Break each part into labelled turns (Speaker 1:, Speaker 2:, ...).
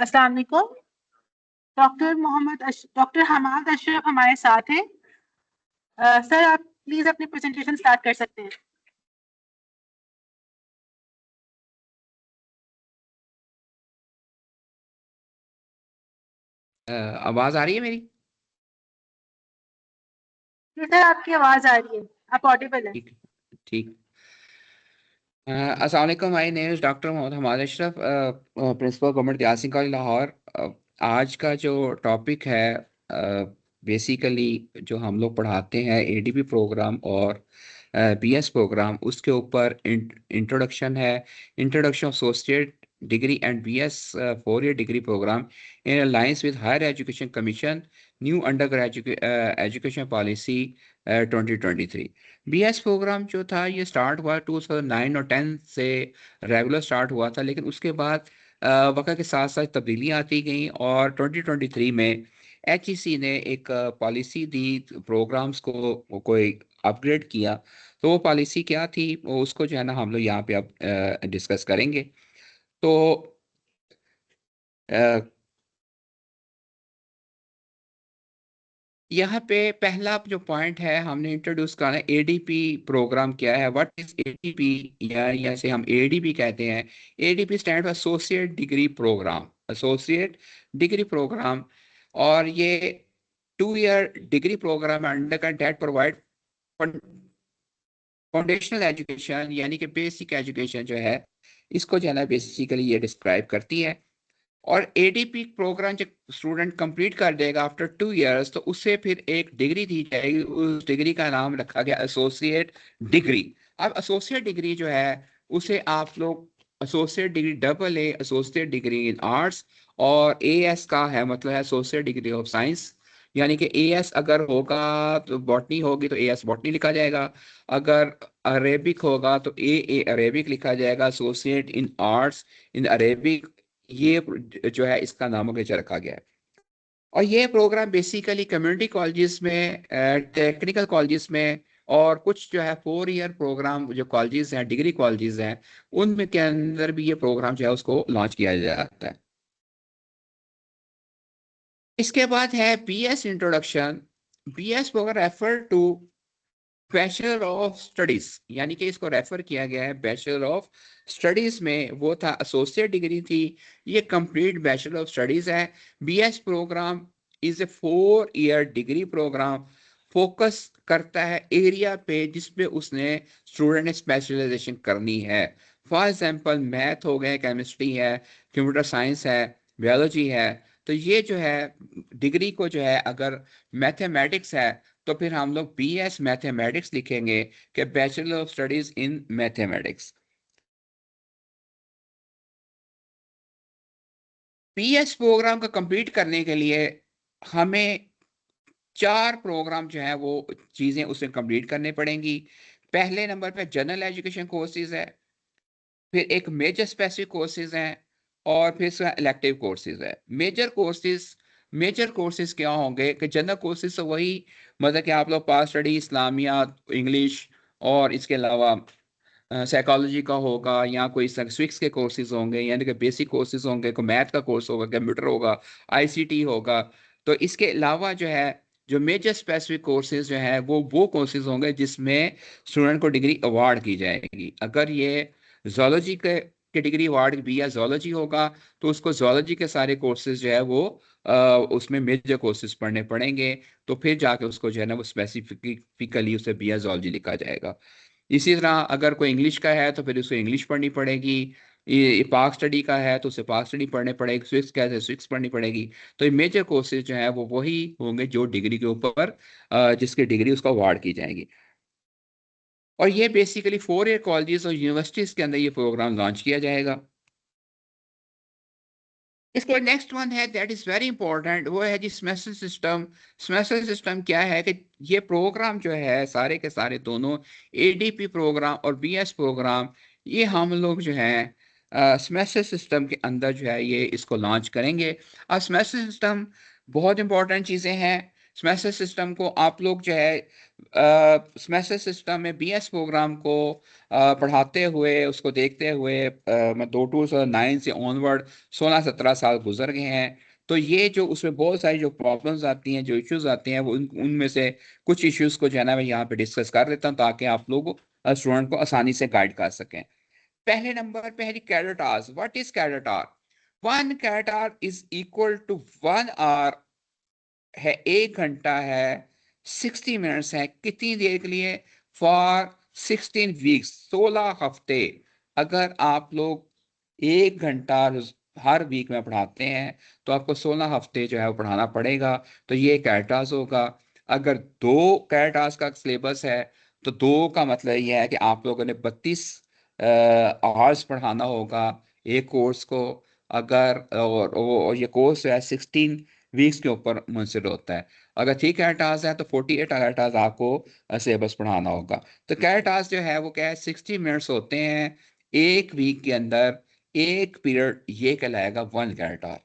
Speaker 1: अस्सलाम वालेकुम। डॉक्टर हमाद अशरफ हमारे साथ हैं। सर, आप प्लीज अपनी प्रेजेंटेशन स्टार्ट कर सकते हैं।
Speaker 2: आवाज आ रही है मेरी?
Speaker 1: जी सर, आपकी आवाज आ रही है, आप ऑडिबल है।
Speaker 2: ठीक। ठीक। अस्सलाम वालेकुम, my name is doctor Mohammad Hamad Ashraf, principal government Yasin college Lahore. आज का जो टॉपिक है, बेसिकली जो हम लोग पढ़ाते हैं एडीपी प्रोग्राम और बीएस प्रोग्राम, उसके ऊपर इंट्रोडक्शन है। Introduction of associate degree and BS 4 year degree program in alliance with higher education commission, new under education policy 2023। BS program जो था ये स्टार्ट हुआ 2009 और 10 से रेगुलर स्टार्ट हुआ था, लेकिन उसके बाद वक्त के साथ साथ तब्दीलियाँ आती गई और 2023 में एचईसी ने एक पॉलिसी दी, प्रोग्राम्स को कोई अपग्रेड किया। तो वो पॉलिसी क्या थी, वो उसको जो है ना हम लोग यहाँ पे अब डिस्कस करेंगे। तो अ, यहाँ पे पहला जो पॉइंट है हमने इंट्रोड्यूस करना है, एडीपी प्रोग्राम क्या है, व्हाट इज एडीपी, या जैसे हम एडीपी कहते हैं। ADP stand for associate degree program, associate degree program. और ये 2 year degree program under that provide foundational education, यानी कि बेसिक एजुकेशन जो है, इसको जो है ना बेसिकली ये डिस्क्राइब करती है। और एडीपी प्रोग्राम जब स्टूडेंट कंप्लीट कर देगा आफ्टर 2 ईयर्स, तो उसे फिर एक डिग्री दी जाएगी। उस डिग्री का नाम रखा गया एसोसिएट डिग्री। अब एसोसिएट डिग्री जो है उसे आप लोग associate degree double A, associate degree in arts, और ए एस का है मतलब है एसोसिएट डिग्री ऑफ साइंस। यानी कि ए एस अगर होगा तो बॉटनी होगी तो ए एस बॉटनी लिखा जाएगा। अगर अरेबिक होगा तो ए अरेबिक लिखा जाएगा, associate in arts in Arabic. ये जो है इसका नामों रखा गया है। और ये प्रोग्राम बेसिकली कम्युनिटी कॉलेजेस में, टेक्निकल कॉलेजेस में, और कुछ जो है 4 ईयर प्रोग्राम जो कॉलेजेस हैं, डिग्री कॉलेजेस हैं, उनमें के अंदर भी ये प्रोग्राम जो है उसको लॉन्च किया जाता है। इसके बाद है BS introduction. BS program refer to bachelor of studies, यानी कि इसको रेफर किया गया है बैचलर ऑफ स्टडीज में। वो था एसोसिएट डिग्री थी, ये कंप्लीट बैचलर ऑफ स्टडीज है। BS program is a 4 year degree program, focus करता है एरिया पे जिसपे उसने स्टूडेंट ने स्पेशलाइजेशन करनी है। फॉर एग्जांपल मैथ हो गए, केमिस्ट्री है, कंप्यूटर साइंस है, बायोलॉजी है। तो ये जो है डिग्री को जो है, अगर मैथमेटिक्स है तो फिर हम लोग बीएस मैथमेटिक्स लिखेंगे कि bachelor of studies in mathematics. BS program को कंप्लीट करने के लिए हमें 4 प्रोग्राम जो है वो चीजें उसे कंप्लीट करने पड़ेंगी। पहले नंबर पे जनरल एजुकेशन कोर्सेज है, फिर एक मेजर स्पेसिफिक कोर्सेज हैं, और फिर इलेक्टिव कोर्सेज है। मेजर कोर्सेज क्या होंगे कि जनरल कोर्सेज तो वही, मतलब कि आप लोग पास स्टडी, इस्लामिया, इंग्लिश, और इसके अलावा साइकोलॉजी का होगा, या कोई स्विक्स के कोर्सेज होंगे, यानी कि बेसिक कोर्सेज होंगे, कोई मैथ का कोर्स होगा, कंप्यूटर होगा, आईसीटी होगा। तो इसके अलावा जो है, जो मेजर स्पेसिफिक कोर्सेज जो है वो कोर्सेज होंगे जिसमें स्टूडेंट को डिग्री अवार्ड की जाएगी। अगर ये जोलॉजी के डिग्री अवार्ड भी या जोलॉजी होगा, तो उसको जोलॉजी के सारे कोर्सेज जो है वो उसमें मेजर कोर्सेज पढ़ने पड़ेंगे। तो फिर जाके उसको जो है ना वो स्पेसिफिकली उसे बी जोलॉजी लिखा जाएगा। इसी तरह अगर कोई इंग्लिश का है तो फिर उसे इंग्लिश पढ़नी पड़ेगी। ये पाक स्टडी का है तो उसे पाक स्टडी पढ़ने पड़ेगी, स्विक्स का है तो स्विक्स पढ़नी पड़ेगी। तो ये मेजर कोर्सेज जो है वो वही होंगे जो डिग्री के ऊपर जिसकी डिग्री उसको अवार्ड की जाएगी। और ये बेसिकली 4 ईयर कॉलेजेस और यूनिवर्सिटीज के अंदर ये प्रोग्राम लॉन्च किया जाएगा। इसके नेक्स्ट वन है दैट इज वेरी इंपॉर्टेंट, वो है जी सेमेस्टर सिस्टम। सेमेस्टर सिस्टम क्या है कि ये प्रोग्राम जो है सारे के सारे दोनों एडीपी प्रोग्राम और बीएस प्रोग्राम, ये हम लोग जो है सेमेस्टर सिस्टम के अंदर जो है ये इसको लॉन्च करेंगे। अब सेमेस्टर सिस्टम बहुत इंपॉर्टेंट चीज़ें हैं। सेमेस्टर सिस्टम को आप लोग जो है सेमेस्टर सिस्टम में बीएस प्रोग्राम को पढ़ाते हुए, उसको देखते हुए मैं 2009 से ऑनवर्ड 16-17 साल गुजर गए हैं। तो ये जो उसमें बहुत सारी जो प्रॉब्लम्स आती हैं, जो इश्यूज आते हैं, वो उनमें से कुछ इश्यूज को जो है ना मैं यहाँ पे डिस्कस कर देता हूँ ताकि आप लोग स्टूडेंट को आसानी से गाइड कर सकें। पहले नंबर पे है cadet hours. What is cadet hour? 1 cadet is equal to 1 hour है, 1 घंटा है, 60 मिनट्स है। कितनी देर के लिए? फॉर 16 वीक्स, 16 हफ्ते। अगर आप लोग 1 घंटा हर वीक में पढ़ाते हैं तो आपको 16 हफ्ते जो है वो पढ़ाना पड़ेगा। तो ये कैटास होगा। अगर 2 कैटास का सिलेबस है तो 2 का मतलब यह है कि आप लोगों ने 32 आवर्स पढ़ाना होगा एक कोर्स को। अगर और ये कोर्स जो है 16 वीक्स के ऊपर मुंसलिक होता है। अगर 3 कैटास है तो 48 कैटास आपको सिलेबस पढ़ाना होगा। तो कैटास जो है वो क्या है, 60 मिनट्स होते हैं एक वीक के अंदर। एक पीरियड ये कहलाएगा 1 कैटार।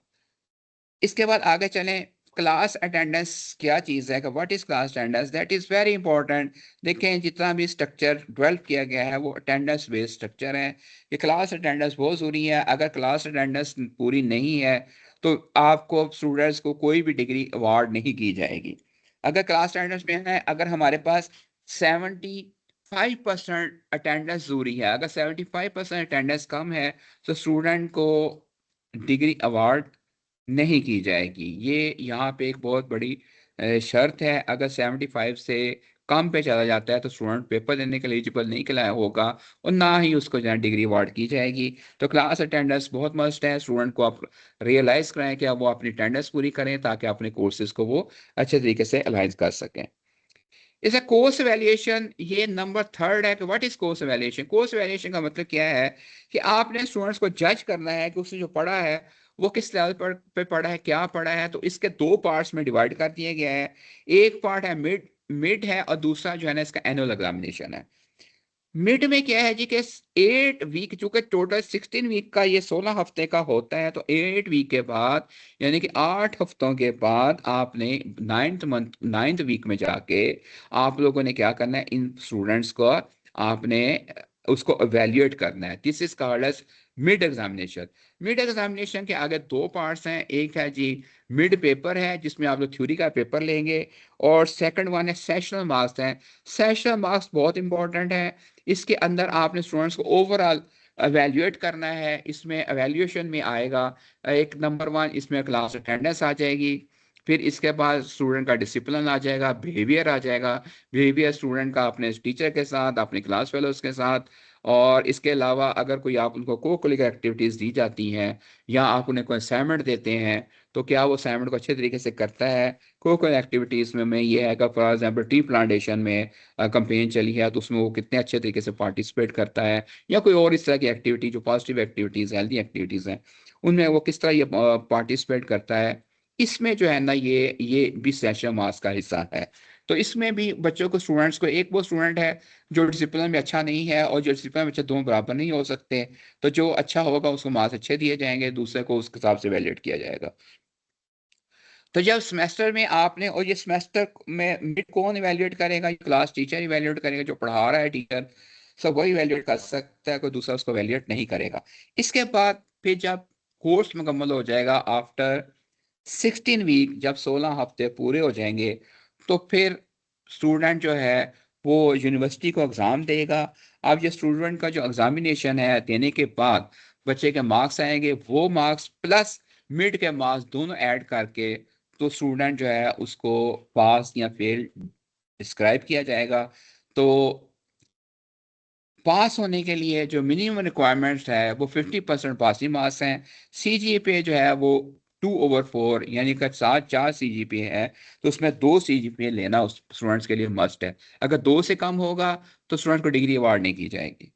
Speaker 2: इसके बाद आगे चलें। क्लास अटेंडेंस क्या चीज़ है? What is class attendance? That is very important. देखें, जितना भी स्ट्रक्चर डेवलप किया गया है वो अटेंडेंस बेस्ड स्ट्रक्चर है। ये क्लास अटेंडेंस बहुत ज़रूरी है। अगर क्लास अटेंडेंस पूरी नहीं है तो आपको स्टूडेंट्स को कोई भी डिग्री अवार्ड नहीं की जाएगी। अगर क्लास अटेंडेंस में है, अगर हमारे पास 75% अटेंडेंस ज़रूरी है, अगर 75% अटेंडेंस कम है तो स्टूडेंट को डिग्री अवार्ड नहीं की जाएगी। ये यहाँ पे एक बहुत बड़ी शर्त है। अगर 75 से कम पे चला जाता है तो स्टूडेंट पेपर देने के लिए एलिजिबल नहीं कहलाया होगा और ना ही उसको जो है डिग्री अवार्ड की जाएगी। तो क्लास अटेंडेंस बहुत मस्ट है। स्टूडेंट को आप रियलाइज कराएं कि वो अपनी अटेंडेंस पूरी करें ताकि अपने कोर्सेज को वो अच्छे तरीके से अलाइज कर सकें। इस कोर्स वैल्यूएशन, ये नंबर 3 है कि what is course valuation. Course valuation का मतलब क्या है कि आपने स्टूडेंट्स को जज करना है कि उसने जो पढ़ा है वो किस लेवल पर पे पढ़ा है, क्या पढ़ा है। तो इसके 2 पार्ट्स में डिवाइड कर दिया गया है। एक पार्ट है मिड मिड है और दूसरा जो है ना इसका एनुअल एग्जामिनेशन है। मिड में क्या है जी कि 8 वीक, चूंकि टोटल 16 वीक का ये 16 हफ्ते का होता है, तो 8 वीक के बाद यानी कि 8 हफ्तों के बाद आपने 9th वीक में जाके आप लोगों ने क्या करना है, इन स्टूडेंट्स को आपने उसको एवेल्युएट करना है। This is called as mid examination. Mid examination के आगे 2 पार्ट्स हैं। एक है जी मिड पेपर है जिसमें आप लोग थ्योरी का पेपर लेंगे, और सेकंड वन है सेशनल मार्क्स हैं। सेशनल मार्क्स बहुत इंपॉर्टेंट है। इसके अंदर आपने स्टूडेंट्स को ओवरऑल एवेल्युएट करना है। इसमें एवेल्युएशन में आएगा एक नंबर 1, इसमें क्लास अटेंडेंस आ जाएगी। फिर इसके बाद स्टूडेंट का डिसिप्लिन आ जाएगा, बिहेवियर आ जाएगा। बिहेवियर स्टूडेंट का अपने टीचर के साथ, अपने क्लास फेलोज के साथ। और इसके अलावा अगर कोई आप उनको को करिकुलर एक्टिविटीज़ दी जाती हैं या आप उन्हें कोई असाइनमेंट देते हैं तो क्या वो असाइनमेंट को अच्छे तरीके से करता है। को करिकुलर एक्टिविटीज़ में ये है कि फॉर एग्जाम्पल ट्री प्लांटेशन में कंपेन चली है तो उसमें वो कितने अच्छे तरीके से पार्टिसिपेट करता है, या कोई और इस तरह की एक्टिविटी जो पॉजिटिव एक्टिविटीज़, हेल्दी एक्टिविटीज़ हैं, उनमें वो किस तरह ये पार्टिसिपेट करता है। इसमें जो है ना ये भी सेशन मार्क्स का हिस्सा है। तो इसमें भी बच्चों को, स्टूडेंट्स को, एक वो स्टूडेंट है जो डिसिप्लिन में अच्छा नहीं है और जो डिसिप्लिन में अच्छा, दोनों बराबर नहीं हो सकते। तो जो अच्छा होगा उसको मार्क्स अच्छे दिए जाएंगे, दूसरे को उस हिसाब से वैलिडेट किया जाएगा। तो जब सेमेस्टर में आपने, और ये सेमेस्टर में मिड कौन इवेल्युएट करेगा? क्लास टीचर इवेल्युएट करेगा, जो पढ़ा रहा है टीचर, सब वही इवेल्युएट कर सकता है, कोई दूसरा उसको इवेल्युएट नहीं करेगा। इसके बाद फिर जब कोर्स मुकम्मल हो जाएगा आफ्टर 16 वीक, जब 16 हफ्ते पूरे हो जाएंगे, तो फिर स्टूडेंट जो है वो यूनिवर्सिटी को एग्ज़ाम देगा। अब ये स्टूडेंट का जो एग्जामिनेशन है देने के बाद बच्चे के मार्क्स आएंगे, वो मार्क्स प्लस मिड के मार्क्स दोनों ऐड करके तो स्टूडेंट जो है उसको पास या फेल डिस्क्राइब किया जाएगा। तो पास होने के लिए जो मिनिमम रिक्वायरमेंट्स है वो 50% पासिंग मार्क्स हैं। सीजीपीए जो है वो 2/4, यानी कि 4 सीजीपीए है तो उसमें 2 सीजीपीए लेना उस स्टूडेंट्स के लिए मस्ट है। अगर 2 से कम होगा तो स्टूडेंट को डिग्री अवार्ड नहीं की जाएगी।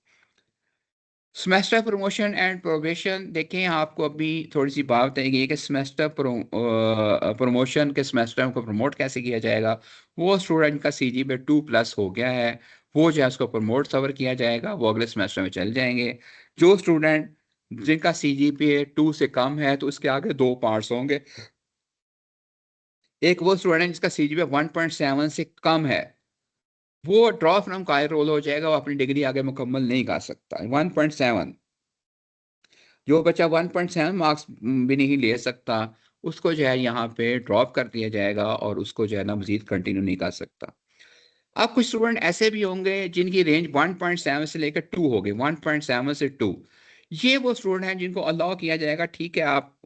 Speaker 2: सेमेस्टर प्रमोशन एंड प्रोबेशन, देखें आपको अभी थोड़ी सी बात बताएगी कि सेमेस्टर प्रमोशन के सेमेस्टर को प्रमोट कैसे किया जाएगा। वो स्टूडेंट का सीजीपीए 2+ हो गया है, वो जो है उसको प्रमोट कवर किया जाएगा, वो अगले सेमेस्टर में चल जाएंगे। जो स्टूडेंट जिनका सीजीपीए 2 से कम है तो उसके आगे 2 पार्ट्स होंगे। एक वो स्टूडेंट जिसका CGPA 1.7 से कम है, वो ड्रॉ फ्रॉम कायर रोल हो जाएगा, वो अपनी डिग्री आगे मुकम्मल नहीं कर सकता। 1.7, जो बच्चा 1.7 मार्क्स भी नहीं ले सकता, उसको जो है यहाँ पे ड्रॉप कर दिया जाएगा और उसको जो है ना मजीद कंटिन्यू नहीं कर सकता। अब कुछ स्टूडेंट ऐसे भी होंगे जिनकी रेंज 1.7 से लेकर 2 होगी, 1.7 से 2। ये वो स्टूडेंट हैं जिनको अलाउ किया जाएगा, ठीक है आप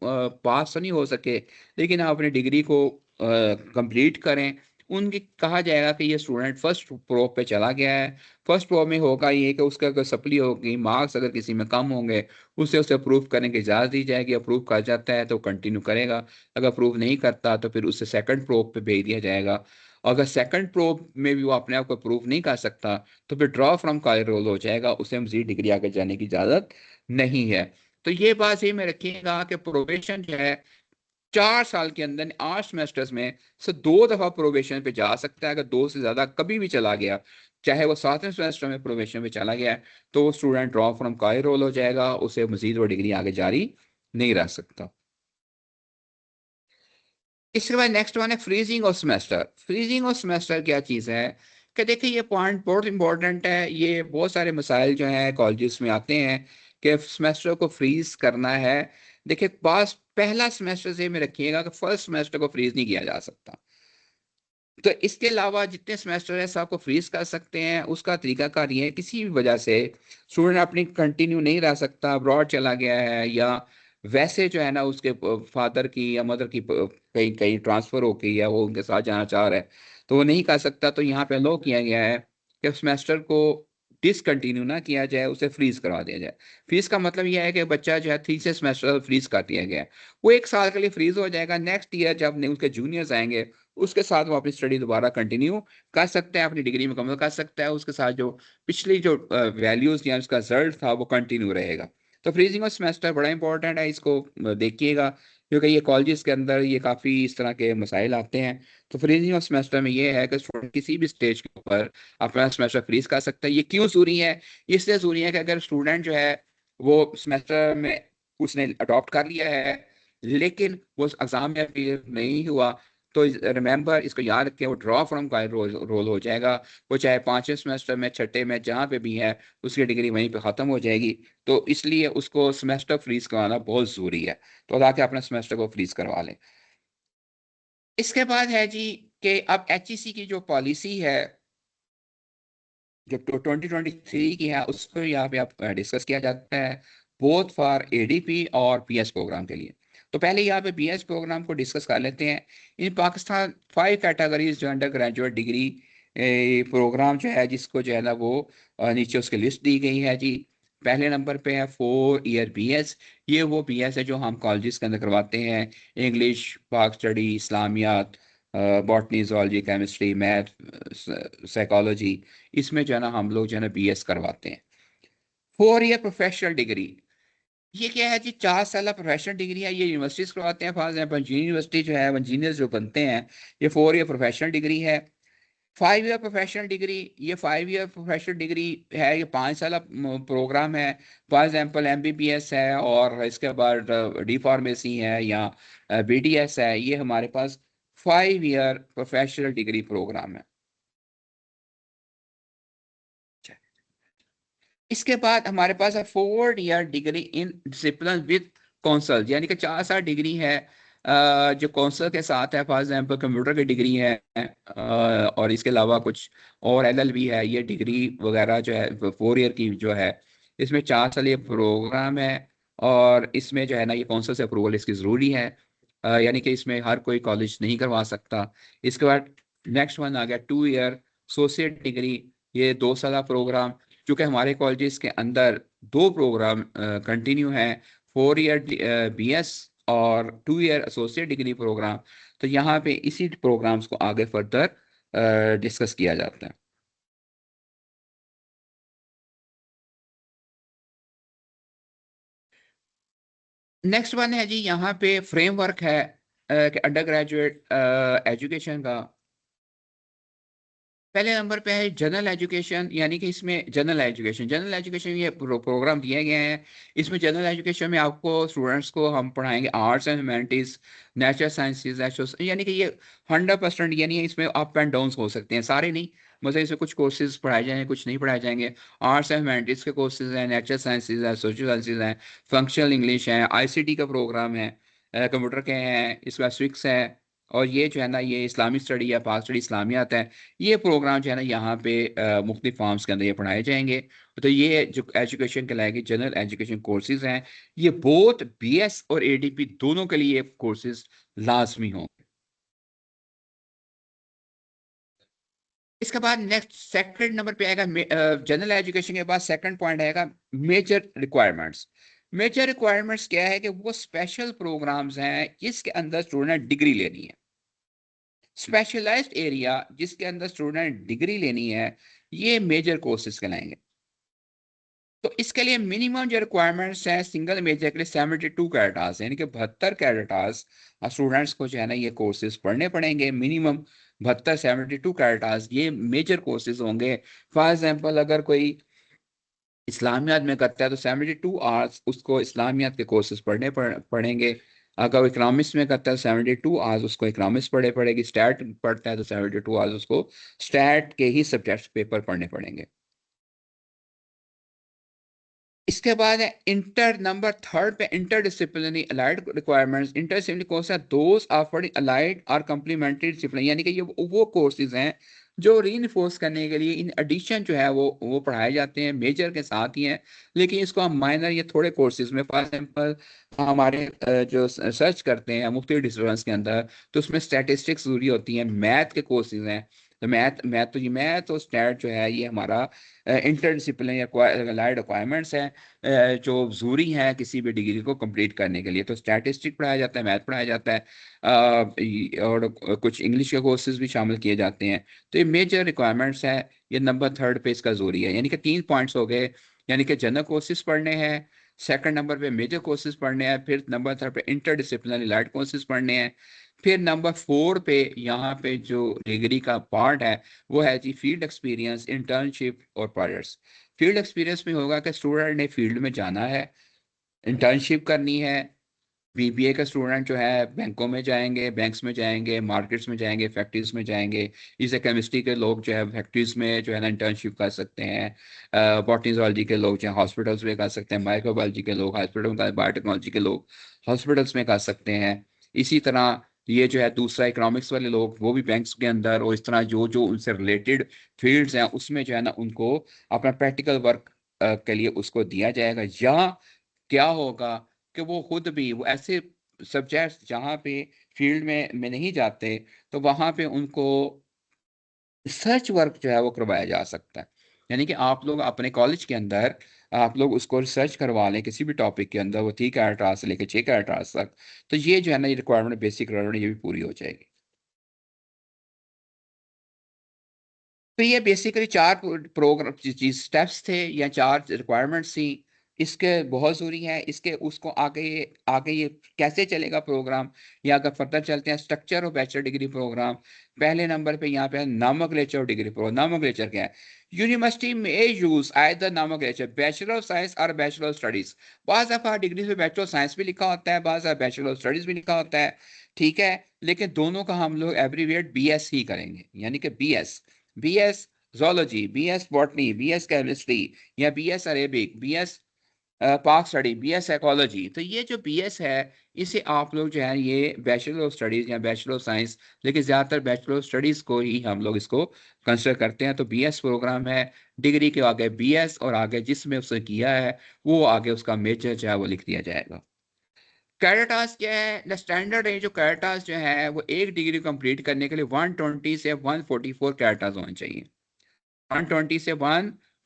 Speaker 2: पास तो नहीं हो सके लेकिन आप अपनी डिग्री को कंप्लीट करें। उनकी कहा जाएगा कि ये स्टूडेंट फर्स्ट प्रो पे चला गया है। फर्स्ट प्रो में होगा ये कि उसका अगर सप्ली होगी, मार्क्स अगर किसी में कम होंगे, उसे अप्रूव करने की इजाज़त दी जाएगी। अप्रूव कर जाता है तो कंटिन्यू करेगा, अगर अप्रूव नहीं करता तो फिर उसे सेकंड प्रो पे भेज दिया जाएगा। अगर सेकंड प्रो में भी वो अपने आप को प्रूव नहीं कर सकता तो फिर ड्रॉ फ्रॉम कायर रोल हो जाएगा, उसे मजीद डिग्री आगे जाने की इजाज़त नहीं है। तो ये बात ये में रखिएगा कि प्रोबेशन जो है 4 साल के अंदर 8 सेमेस्टर्स में से 2 दफा प्रोबेशन पे जा सकता है। अगर 2 से ज्यादा कभी भी चला गया, चाहे वो 7वें सेमेस्टर में प्रोबेशन पे चला गया है, तो वो स्टूडेंट ड्रॉ फ्रॉम कायर रोल हो जाएगा, उसे मजीद वो डिग्री आगे जारी नहीं रख सकता। इसके बाद नेक्स्ट वन है freezing of semester. Freezing of semester क्या चीज़ है कि देखिए ये पॉइंट बहुत इंपॉर्टेंट है। ये बहुत सारे मसाइल जो हैं कॉलेजेस में आते हैं कि सेमेस्टर को फ्रीज करना है। देखिए पास पहला सेमेस्टर से में रखिएगा कि फर्स्ट सेमेस्टर को फ्रीज नहीं किया जा सकता। तो इसके अलावा जितने सेमेस्टर है सबको फ्रीज कर सकते हैं। उसका तरीकाकार ये है, किसी भी वजह से स्टूडेंट अपनी कंटिन्यू नहीं रह सकता, अब्रॉड चला गया है, या वैसे जो है ना उसके फादर की या मदर की कहीं कहीं ट्रांसफर हो गई है, वो उनके साथ जाना चाह रहा है तो वो नहीं कर सकता। तो यहाँ पे अलो किया गया है कि सेमेस्टर को डिसकंटिन्यू ना किया जाए, उसे फ्रीज करवा दिया जाए। फ्रीज का मतलब यह है कि बच्चा जो है ठीक से सेमेस्टर फ्रीज कर दिया गया है, वो 1 साल के लिए फ्रीज हो जाएगा। नेक्स्ट ईयर जब उसके जूनियर्स आएंगे उसके साथ वो अपनी स्टडी दोबारा कंटिन्यू कर सकते हैं, अपनी डिग्री मुकम्मल कर सकता है। उसके साथ जो पिछली जो वैल्यूज या उसका रिजल्ट था वो कंटिन्यू रहेगा। तो फ्रीजिंग ऑफ सेमेस्टर बड़ा इंपॉर्टेंट है, इसको देखिएगा क्योंकि ये कॉलेजेस के अंदर ये काफ़ी इस तरह के मसाइल आते हैं। तो फ्रीजिंग ऑफ सेमेस्टर में ये है कि स्टूडेंट किसी भी स्टेज के ऊपर अपना सेमेस्टर फ्रीज कर सकता है। ये क्यों ज़रूरी है? इसलिए ज़रूरी है कि अगर स्टूडेंट जो है वो सेमेस्टर में उसने अडॉप्ट कर लिया है लेकिन वो एग्जाम में अपीयर नहीं हुआ, तो रिमेंबर इसको याद रखें, वो ड्रॉ फ्रॉम का रोल हो जाएगा। वो चाहे 5वें सेमेस्टर में, छठे में, जहाँ पे भी है उसकी डिग्री वहीं पे ख़त्म हो जाएगी। तो इसलिए उसको सेमेस्टर फ्रीज करवाना बहुत ज़रूरी है। तो अदा के अपना सेमेस्टर को फ्रीज करवा लें। इसके बाद है जी कि अब HEC की जो पॉलिसी है जो 2023 की है उसको यहाँ पे आप डिस्कस किया जाता है, बोथ फॉर ADP और PS प्रोग्राम के लिए। तो पहले यहाँ पे PS प्रोग्राम को डिस्कस कर लेते हैं। इन पाकिस्तान 5 कैटेगरीज जो अंडर ग्रेजुएट डिग्री प्रोग्राम जो है जिसको जो है ना वो नीचे उसकी लिस्ट दी गई है जी। पहले नंबर पे है 4 ईयर BS। ये वो BS है जो हम कॉलेजेस के अंदर करवाते हैं, इंग्लिश, पाक स्टडी, इस्लामियात, botany, zoology, chemistry, math, psychology. इसमें जो है ना हम लोग जो है ना BS करवाते हैं। 4 ईयर प्रोफेशनल डिग्री, ये क्या है जी? 4 साल प्रोफेशनल डिग्री है, ये यूनिवर्सिटीज करवाते हैं। फॉर एग्जाम्पल यूनिवर्सिटी जो है इंजीनियर्स जो बनते हैं, ये 4 ईयर प्रोफेशनल डिग्री है। 5 ईयर प्रोफेशनल डिग्री, ये 5 ईयर प्रोफेशनल डिग्री है, ये 5 साल प्रोग्राम है। फॉर एग्जाम्पल MBBS है और इसके बाद D फार्मेसी है या BDS है। ये हमारे पास 5 ईयर प्रोफेशनल डिग्री प्रोग्राम है। इसके बाद हमारे पास है 4 year degree in discipline with council, यानी कि 4 साल डिग्री है जो कौंसल के साथ है। फॉर एग्जाम्पल कंप्यूटर की डिग्री है और इसके अलावा कुछ और LLB है। ये डिग्री वगैरह जो है 4 ईयर की जो है, इसमें 4 साल ये प्रोग्राम है और इसमें जो है ना ये कौंसल से अप्रूवल इसकी ज़रूरी है। यानी कि इसमें हर कोई कॉलेज नहीं करवा सकता। इसके बाद नेक्स्ट वन आ गया 2 ईयर एसोसिएट डिग्री। ये 2 साल प्रोग्राम, चूँकि हमारे कॉलेजेस के अंदर 2 प्रोग्राम कंटिन्यू हैं, 4 ईयर BS और 2 ईयर एसोसिएट डिग्री प्रोग्राम। तो यहाँ पे इसी प्रोग्राम्स को आगे फर्दर डिस्कस किया जाता है। नेक्स्ट वन है जी, यहाँ पे फ्रेमवर्क है कि अंडर ग्रेजुएट एजुकेशन का। पहले नंबर पे है जनरल एजुकेशन, यानी कि इसमें जनरल एजुकेशन ये प्रोग्राम दिए गए हैं। इसमें जनरल एजुकेशन में आपको स्टूडेंट्स को हम पढ़ाएंगे arts and humanities, natural sciences, यानी कि ये 100%, यानी इसमें अप एंड डाउन हो सकते हैं, सारे नहीं। मतलब इसमें कुछ कोर्सेज पढ़ाए जाएंगे, कुछ नहीं पढ़ाए जाएंगे। आर्ट्स एंड ह्यूमैनिटीज के कोर्सेज हैं, नेचुरल साइंसेज है, सोशल साइंसेज हैं, फंक्शनल इंग्लिश है, आईसीटी का प्रोग्राम है, कंप्यूटर के हैं, इसका स्विक्स है, और ये जो है ना ये इस्लामिक स्टडी या पाक स्टडी इस्लामियात है। ये प्रोग्राम जो है ना यहाँ पे मुख्तलिफ फॉर्म्स के अंदर ये पढ़ाए जाएंगे। तो ये जो एजुकेशन कहलाएगी जनरल एजुकेशन कोर्सेज हैं, ये बोथ बीएस और एडीपी दोनों के लिए कोर्सेज लाजमी हों। इसके बाद नेक्स्ट सेकंड नंबर पे आएगा जनरल एजुकेशन के बाद सेकंड पॉइंट आएगा मेजर रिक्वायरमेंट्स। मेजर रिक्वायरमेंट्स क्या है कि वो स्पेशल प्रोग्राम्स हैं जिसके अंदर स्टूडेंट डिग्री लेनी है। स्पेशलाइज्ड एरिया जिसके अंदर स्टूडेंट डिग्री लेनी है, ये मेजर कोर्सेज कहलाएंगे। तो इसके लिए मिनिमम जो रिक्वायरमेंट्स हैं सिंगल मेजर के लिए 72 कैरेटास, यानी कि 72 कैरेटास स्टूडेंट्स को जो है ना ये कोर्सेज पढ़ने पड़ेंगे। मिनिमम 72 कैरेटास ये मेजर कोर्सेज होंगे। फॉर एग्जांपल अगर कोई इस्लामियात में करता है तो 72 आवर्स उसको इस्लामियात के कोर्सेज पढ़ेंगे। अगर वो इकनॉमिक्स में करता है 72 आवर्स उसको इकनॉमिक्स पढ़ेगी। स्टैट पढ़ता है तो 72 आवर्स उसको स्टैट के ही सब्जेक्ट पेपर पढ़ने पड़ेंगे। इसके बाद है इंटर नंबर थर्ड पे inter disciplinary allied requirements. Inter disciplinary course है दोज ऑफर्ड अलाइड और कम्प्लीमेंट्री डिसिप्लिन, यानी कि ये वो कोर्सेज हैं जो रीइंफोर्स करने के लिए इन एडिशन जो है वो पढ़ाए जाते हैं, मेजर के साथ ही हैं, लेकिन इसको हम माइनर या थोड़े कोर्सेज में, फॉर एग्जांपल हमारे जो सर्च करते हैं मुख्तलिफ डिसिप्लिन के अंदर, तो उसमें स्टैटिस्टिक्स जरूरी होती है, मैथ के कोर्सेज हैं। तो मैथ और स्टैट जो है ये हमारा इंटर डिसिप्लिनरी अलाइड रिक्वायरमेंट्स है जो जरूरी है किसी भी डिग्री को कंप्लीट करने के लिए। तो स्टैटिस्टिक पढ़ाया जाता है, मैथ पढ़ाया जाता है, और कुछ इंग्लिश के कोर्सेज भी शामिल किए जाते हैं। तो ये मेजर रिक्वायरमेंट्स है, ये नंबर थर्ड पे इसका जरूरी है। यानी कि 3 पॉइंट्स हो गए, यानी कि जनरल कोर्सेज पढ़ने हैं, सेकंड नंबर पे मेजर कोर्सेज पढ़ने हैं, फिर नंबर थर्ड पे इंटर डिसिप्लिनरी अलाइड कोर्सेज पढ़ने हैं, फिर नंबर 4 पे यहाँ पे जो डिग्री का पार्ट है वो है जी फील्ड एक्सपीरियंस, इंटर्नशिप और प्रोजेक्ट्स। फील्ड एक्सपीरियंस में होगा कि स्टूडेंट ने फील्ड में जाना है, इंटर्नशिप करनी है। बीबीए का स्टूडेंट जो है बैंकों में जाएंगे, बैंक्स में जाएंगे, मार्केट्स में जाएंगे, फैक्ट्रीज में जाएंगे। इसे केमिस्ट्री के लोग जो है फैक्ट्रीज में जो है ना इंटर्नशिप कर सकते हैं। बॉटनी जूलॉजी के लोग जो है हॉस्पिटल्स में कर सकते हैं, माइक्रोबायोलॉजी के लोग हॉस्पिटल में, बायोटेक्नोलॉजी के लोग हॉस्पिटल्स में कर सकते हैं। इसी तरह ये जो है दूसरा इकोनॉमिक्स वाले लोग वो भी बैंक्स के अंदर, और इस तरह जो जो उनसे रिलेटेड फील्ड्स हैं उसमें जो है ना उनको अपना प्रैक्टिकल वर्क के लिए उसको दिया जाएगा। या क्या होगा कि वो खुद भी वो ऐसे सब्जेक्ट्स जहाँ पे फील्ड में नहीं जाते तो वहाँ पे उनको रिसर्च वर्क जो है वो करवाया जा सकता है। यानी कि आप लोग अपने कॉलेज के अंदर आप लोग उसको रिसर्च करवा लें किसी भी टॉपिक के अंदर, वो 3 कैरेक्टर्स से लेकर 6 कैरेक्टर्स तक। तो ये जो है ना ये रिक्वायरमेंट, बेसिक रिक्वायरमेंट ये भी पूरी हो जाएगी। तो ये बेसिकली 4 प्रोग्राम स्टेप्स थे या 4 रिक्वायरमेंट्स थी। इसके बहुत ज़रूरी है, इसके उसको आगे ये कैसे चलेगा प्रोग्राम, या अगर फर्दर चलते हैं structure of bachelor degree program. पहले नंबर पे यहाँ पे nomenclature of degree program. Nomenclature क्या है? यूनिवर्सिटी में use either nomenclature bachelor of science और बैचलर ऑफ स्टडीज। बाज़ दफ़ा डिग्री में बैचलर ऑफ साइंस भी लिखा होता है, बाज़ बैचलर ऑफ स्टडीज भी लिखा होता है, ठीक है। लेकिन दोनों का हम लोग एब्रीविएट बीएस ही करेंगे, यानी कि BS zoology, BS botany, BS chemistry, या BS Arabic, BS Pak study, BS psychology. तो ये जो बीएस है इसे आप लोग जो है ये बैचलर ऑफ स्टडीज या बैचलर ऑफ साइंस, लेकिन ज़्यादातर बैचलर ऑफ स्टडीज़ को ही हम लोग इसको कंसिडर करते हैं। तो बीएस प्रोग्राम है, डिग्री के आगे बीएस और आगे जिसमें उसने किया है वो आगे उसका मेजर जो है वो लिख दिया जाएगा। कैरेटास क्या है? द स्टैंडर्ड है जो कैरेटास जो है वो एक डिग्री कंप्लीट करने के लिए 120 से 144 कैरेटास होने चाहिए। 120 से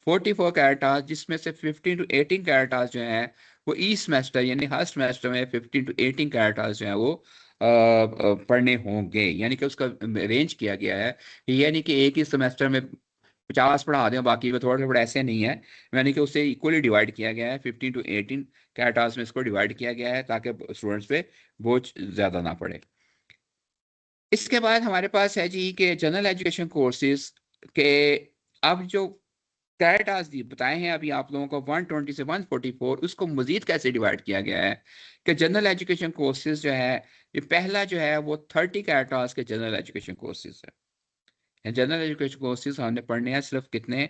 Speaker 2: 144 कैरेटास, जिसमें से 15 टू 18 कैरेटास जो है वो ई सेमेस्टर, यानी हर सेमेस्टर में 15 टू 18 कैरेटास जो है वो पढ़ने होंगे। यानी कि उसका रेंज किया गया है, यानी कि एक ही सेमेस्टर में 50 पढ़ा दें बाकी में थोड़ा थोड़ा, ऐसे नहीं है। यानी कि उससे इक्वली डिवाइड किया गया है, 15 टू 18 कैरेटास में इसको डिवाइड किया गया है ताकि स्टूडेंट्स पे बोझ ज़्यादा ना पड़े। इसके बाद हमारे पास है जी कि जनरल एजुकेशन कोर्सेज कि अब जो कैरेटास दी बताए हैं अभी आप लोगों को 120 से 144, उसको मजीद कैसे डिवाइड किया गया है कि जनरल एजुकेशन कोर्सेज जो है, ये पहला जो है वो 30 कैरेटास के जनरल एजुकेशन कोर्सेज है। जनरल एजुकेशन कोर्सेज हमने पढ़ने हैं सिर्फ कितने,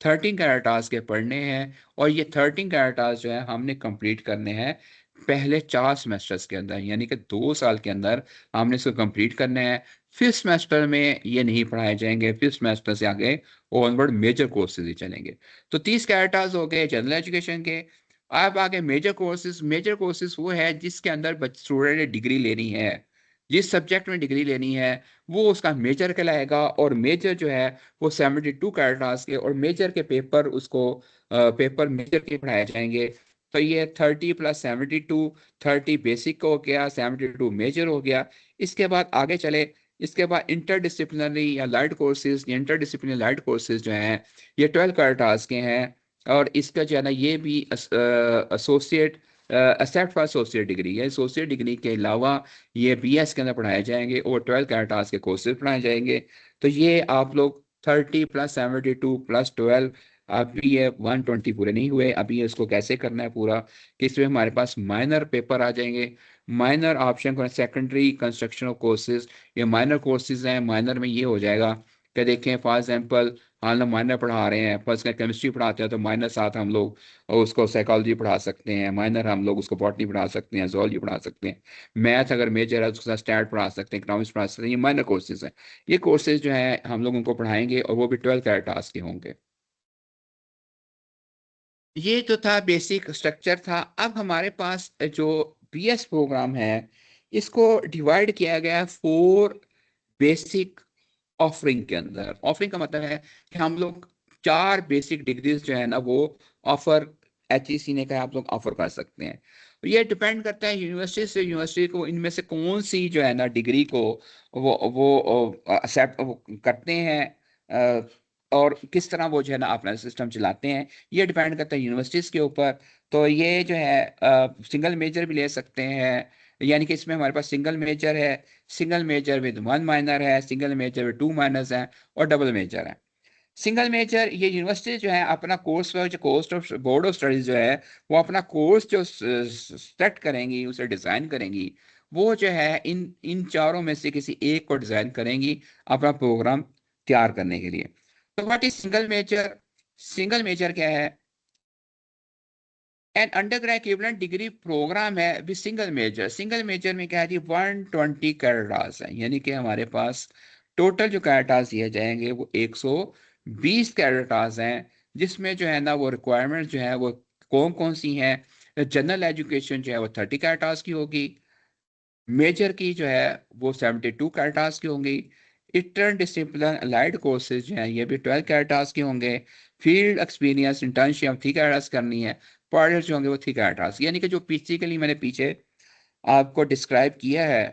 Speaker 2: 13 कैरेटास के पढ़ने हैं, और ये 13 कैरेटास जो है हमने कंप्लीट करने हैं पहले 4 सेमेस्टर्स के अंदर, यानी कि 2 साल के अंदर हमने इसको कंप्लीट करना है। फिफ्थ सेमेस्टर में ये नहीं पढ़ाए जाएंगे, फिफ्थ सेमेस्टर से आगे ऑनवर्ड मेजर कोर्सेज ही चलेंगे। तो 30 कैरेटास हो गए जनरल एजुकेशन के। अब आगे मेजर कोर्सेज। मेजर कोर्सेज वो है जिसके अंदर स्टूडेंट ने डिग्री लेनी है, जिस सब्जेक्ट में डिग्री लेनी है वो उसका मेजर कहलाएगा, और मेजर जो है वो 72 कैरेटास के, और मेजर के पेपर उसको पेपर मेजर के पढ़ाए जाएंगे। तो ये 30 प्लस 72, 30 बेसिक हो गया, 72 मेजर हो गया। इसके बाद आगे चले, इसके बाद इंटरडिसिप्लिनरी या light courses, interdisciplinary light courses जो हैं ये 12 कैरेटास के हैं, और इसका जो है ना ये भी associate except for associate degree है। एसोसिएट डिग्री के अलावा ये बीएस के अंदर पढ़ाए जाएंगे और 12 कैरेटास के कोर्सेज पढ़ाए जाएंगे। तो ये आप लोग 30 प्लस 72 प्लस 12, अभी ये 120 पूरे नहीं हुए। अभी इसको कैसे करना है पूरा, कि इसमें हमारे पास माइनर पेपर आ जाएंगे। माइनर ऑप्शन को सेकेंडरी कंस्ट्रक्शन कोर्सेज, ये माइनर कोर्सेज हैं। माइनर में ये हो जाएगा कि देखें फॉर एग्जांपल हम लोग माइनर पढ़ा रहे हैं, फर्स्ट का केमिस्ट्री पढ़ाते हैं तो माइनर साथ हम लोग उसको साइकोलॉजी पढ़ा सकते हैं, माइनर हम लोग उसको बॉटनी पढ़ा सकते हैं, जोलॉजी पढ़ा सकते हैं। मैथ अगर मेजर है तो उसके साथ स्टैट पढ़ा सकते हैं, इकोनॉमिक्स पढ़ा सकते हैं। ये माइनर कोर्सेज हैं। ये कोर्सेज जो है हम लोग उनको पढ़ाएंगे, और वो भी 12 कैरेटास के होंगे। ये तो था बेसिक स्ट्रक्चर था। अब हमारे पास जो बीएस प्रोग्राम है इसको डिवाइड किया गया है 4 बेसिक ऑफरिंग के अंदर। ऑफरिंग का मतलब है कि हम लोग 4 बेसिक डिग्रीज जो है ना वो ऑफर, एचईसी ने कहा आप लोग ऑफर कर सकते हैं। ये डिपेंड करता है यूनिवर्सिटी से यूनिवर्सिटी को, इनमें से कौन सी जो है ना डिग्री को वो एक्सेप्ट करते हैं, और किस तरह वो जो है ना अपना सिस्टम चलाते हैं, ये डिपेंड करता है यूनिवर्सिटीज के ऊपर। तो ये जो है सिंगल मेजर भी ले सकते हैं, यानी कि इसमें हमारे पास सिंगल मेजर है, सिंगल मेजर विद 1 माइनर है, सिंगल मेजर विद 2 माइनर्स हैं, और डबल मेजर है। सिंगल मेजर ये यूनिवर्सिटी जो है अपना कोर्स, जो course of board of studies जो है वो अपना कोर्स जो सेट करेंगी, उसे डिजाइन करेंगी, वो जो है इन इन चारों में से किसी एक को डिजाइन करेंगी अपना प्रोग्राम तैयार करने के लिए। तो what is single major? Single major क्या है? An under equivalent degree program है with single major. Single major में क्या है जी, 120 कैरेटास है, यानी कि हमारे पास टोटल जो कैरेटास दिए जाएंगे वो 120 कैरेटास हैं, जिसमें जो है ना वो रिक्वायरमेंट जो है वो कौन कौन सी हैं। जनरल एजुकेशन जो है वो 30 कैरेटास की होगी, मेजर की जो है वो 72 कैरेटास की होंगी, इंटर डिसिप्लिन अलाइड कोर्सेज जो हैं ये भी 12 कैरेटास के होंगे, फील्ड एक्सपीरियंस इंटर्नशिप 3 कैरेटास करनी है, प्रोजेक्ट जो होंगे वो 3 कैरेटास। यानी कि जो बेसिकली मैंने पीछे आपको डिस्क्राइब किया है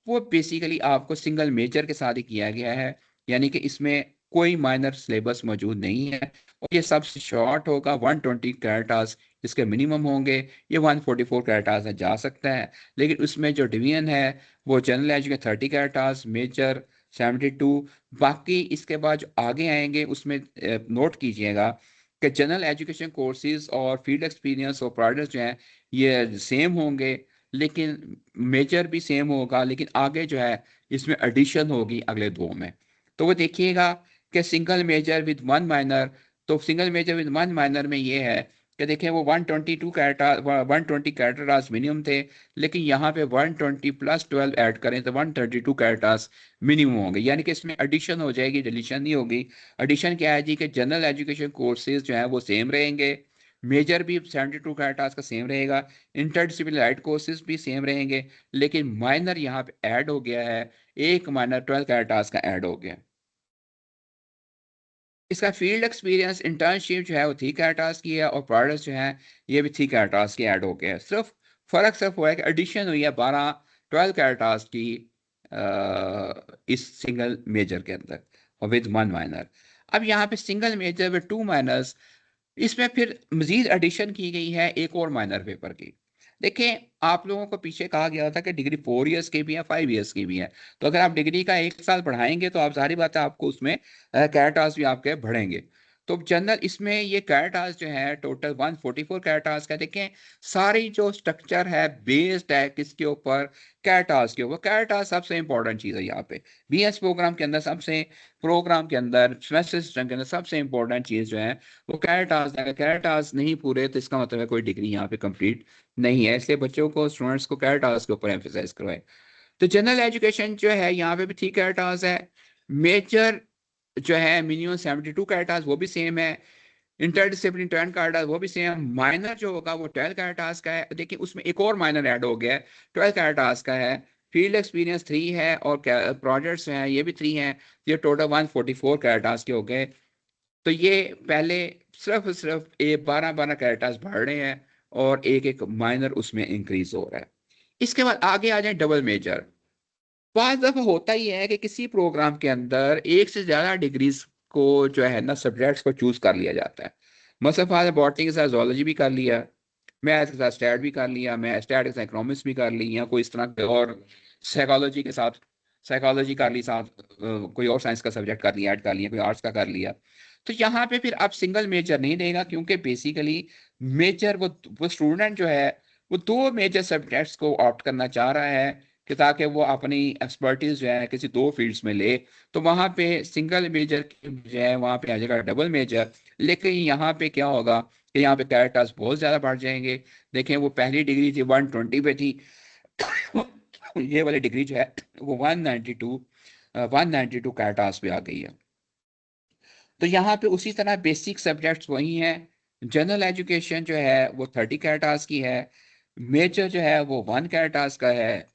Speaker 2: वो बेसिकली आपको सिंगल मेजर के साथ ही किया गया है, यानी कि इसमें कोई माइनर सिलेबस मौजूद नहीं है, और ये सबसे शॉर्ट होगा 120 कैरेटास इसके मिनिमम होंगे। ये 144 कैरेटास में जा सकता है, लेकिन उसमें जो डिवीजन है वो जनरल एजुकेशन 30 कैरेटास, मेजर 72। बाकी इसके बाद जो आगे आएंगे उसमें नोट कीजिएगा कि जनरल एजुकेशन कोर्सेज और फील्ड एक्सपीरियंस और प्रोडक्ट्स जो हैं ये सेम होंगे, लेकिन मेजर भी सेम होगा, लेकिन आगे जो है इसमें एडिशन होगी अगले 2 में। तो वो देखिएगा कि सिंगल मेजर विद 1 माइनर, तो सिंगल मेजर विद 1 माइनर में ये है कि देखें वो 122 कैरेक्टर 120 कैरेक्टर्स मिनिमम थे, लेकिन यहाँ पे 120 प्लस 12 ऐड करें तो 132 कैरेक्टर्स मिनिमम होंगे, यानी कि इसमें एडिशन हो जाएगी, डिलीशन नहीं होगी। एडिशन क्या है जी कि जनरल एजुकेशन कोर्सेज जो है वो सेम रहेंगे, मेजर भी 72 कैरेक्टर्स का सेम रहेगा, इंटरडिसिप्लिनरी कोर्सेज भी सेम रहेंगे, लेकिन माइनर यहाँ पे ऐड हो गया है, एक माइनर 12 कैरेक्टर्स का ऐड हो गया। इसका फील्ड एक्सपीरियंस इंटर्नशिप जो है वो 3 कैरेक्टर्स की है, और प्रोडक्ट्स जो है ये भी 3 कैरेक्टर्स के ऐड हो गए हैं। सिर्फ फर्क सिर्फ हुआ है कि एडिशन हुई है 12 कैरेक्टर्स की इस सिंगल मेजर के अंदर, और विद 1 माइनर। अब यहाँ पे सिंगल मेजर विद 2 माइनर्स, इसमें फिर मजीद एडिशन की गई है एक और माइनर पेपर की। देखिए आप लोगों को पीछे कहा गया था कि डिग्री 4 इयर्स की भी है, 5 इयर्स की भी है। तो अगर आप डिग्री का 1 साल पढ़ाएंगे तो आप जाहिर बात है आपको उसमें कैरेट आवर्स भी आपके बढ़ेंगे। तो जनरल इसमें ये कैरेट आवर्स जो है टोटल 144 कैरेट आवर्स का। देखें सारी जो स्ट्रक्चर है बेस्ड है किसके ऊपर, कैरेट आवर्स के ऊपर। कैरेट आवर्स सबसे इंपॉर्टेंट चीज़ है यहाँ पे बीएस प्रोग्राम के अंदर, सेमेस्टर सिस्टम के अंदर सबसे इंपॉर्टेंट चीज़ जो है वो कैरेट आवर्स है। कैरेट आवर्स नहीं पूरे तो इसका मतलब है कोई डिग्री यहाँ पे कंप्लीट नहीं है, इसलिए बच्चों को, स्टूडेंट्स को कैरेट आवर्स के ऊपर एम्फेसाइज करवाए। तो जनरल एजुकेशन जो है यहाँ पे भी 3 कैरेट आवर्स है। मेजर जो है मिनिमम 72 कैरेट आवर्स वो भी सेम है। इंटरडिसिप्लिन 10 कैरेट आवर्स वो भी सेम। माइनर जो होगा वो 12 कैरेट आवर्स का है। देखिए उसमें एक और माइनर ऐड हो गया है, 12 कैरेट आवर्स का है। फील्ड एक्सपीरियंस 3 है और प्रोजेक्ट्स हैं ये भी 3 हैं। ये टोटल 144 कैरेट आवर्स के हो गए। तो ये पहले सिर्फ ये 12-12 कैरेट आवर्स बढ़ रहे हैं और एक एक माइनर उसमें इंक्रीज हो रहा है। इसके बाद आगे आ जाए डबल मेजर। बात दफा होता ही है कि किसी प्रोग्राम के अंदर एक से ज्यादा डिग्रीज को जो है ना सब्जेक्ट्स को चूज कर लिया जाता है। मतलब फादर बॉटनी के साथ जोलॉजी भी कर लिया, मैथ के साथ स्टैट भी कर लिया, मैं स्टैट के साथ इकोनॉमिक्स भी कर ली, या कोई इस तरह के और साइकोलॉजी के साथ साइकोलॉजी कर ली, साथ कोई और साइंस का सब्जेक्ट कर लिया, ऐड कर लिया, कोई आर्ट्स का कर लिया। तो यहाँ पे फिर अब सिंगल मेजर नहीं देगा, क्योंकि बेसिकली मेजर वो स्टूडेंट जो है वो 2 मेजर सब्जेक्ट्स को ऑप्ट करना चाह रहा है कि ताकि वो अपनी एक्सपर्टीज जो है किसी 2 फील्ड्स में ले। तो वहाँ पे सिंगल मेजर जो है वहाँ पे आ जाएगा डबल मेजर। लेकिन यहाँ पे क्या होगा कि यहाँ पे कैरेक्टर्स बहुत ज़्यादा बढ़ जाएंगे। देखें वो पहली डिग्री थी 120 पे थी, ये वाली डिग्री जो है वो 192 कैरेक्टर्स पे आ गई है। तो यहाँ पे उसी तरह बेसिक सब्जेक्ट्स वही हैं। जनरल एजुकेशन जो है वो 30 कैरेक्टर्स की है। मेजर जो है वो 1 कैरेक्टर्स का है,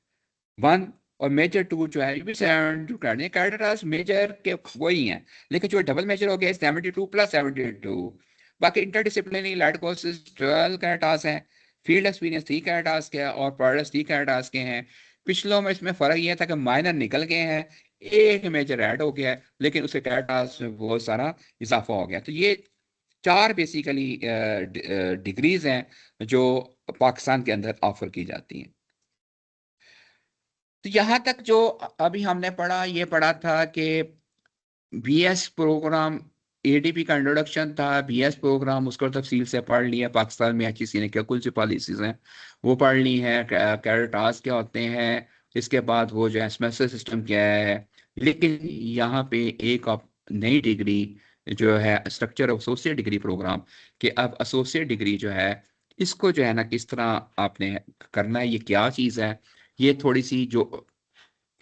Speaker 2: 1। और मेजर 2 जो है ये भी 72 कैरेक्टर्स मेजर के वही हैं। लेकिन जो डबल मेजर हो गया 72 प्लस 72। बाकी इंटरडिसिप्लिनरी लाइट कोर्सेज 12 कैरेक्टर्स हैं। फील्ड एक्सपीरियंस 3 कैरेक्टर्स के हैं और प्रोडक्ट्स 3 कैरेक्टर्स के हैं। पिछलों में इसमें फर्क ये था कि माइनर निकल गए हैं, एक मेजर ऐड हो गया है, लेकिन उसके कैरेक्टर्स में बहुत सारा इजाफा हो गया। तो ये 4 बेसिकली डिग्रीज हैं जो पाकिस्तान के अंदर ऑफर की जाती हैं। तो यहाँ तक जो अभी हमने पढ़ा, ये पढ़ा था कि बीएस प्रोग्राम एडीपी का इंट्रोडक्शन था। बीएस प्रोग्राम उसको तफसील से पढ़ लिया, पाकिस्तान में एचईसी ने क्या कौन सी पॉलिसीज हैं वो पढ़ ली हैं, कैरेट आवर्स क्या होते हैं, इसके बाद वो जो है सेमेस्टर सिस्टम क्या है। लेकिन यहाँ पे एक नई डिग्री जो है structure of associate degree program, कि अब एसोसिएट डिग्री जो है इसको जो है ना किस तरह आपने करना है, ये क्या चीज़ है। ये थोड़ी सी जो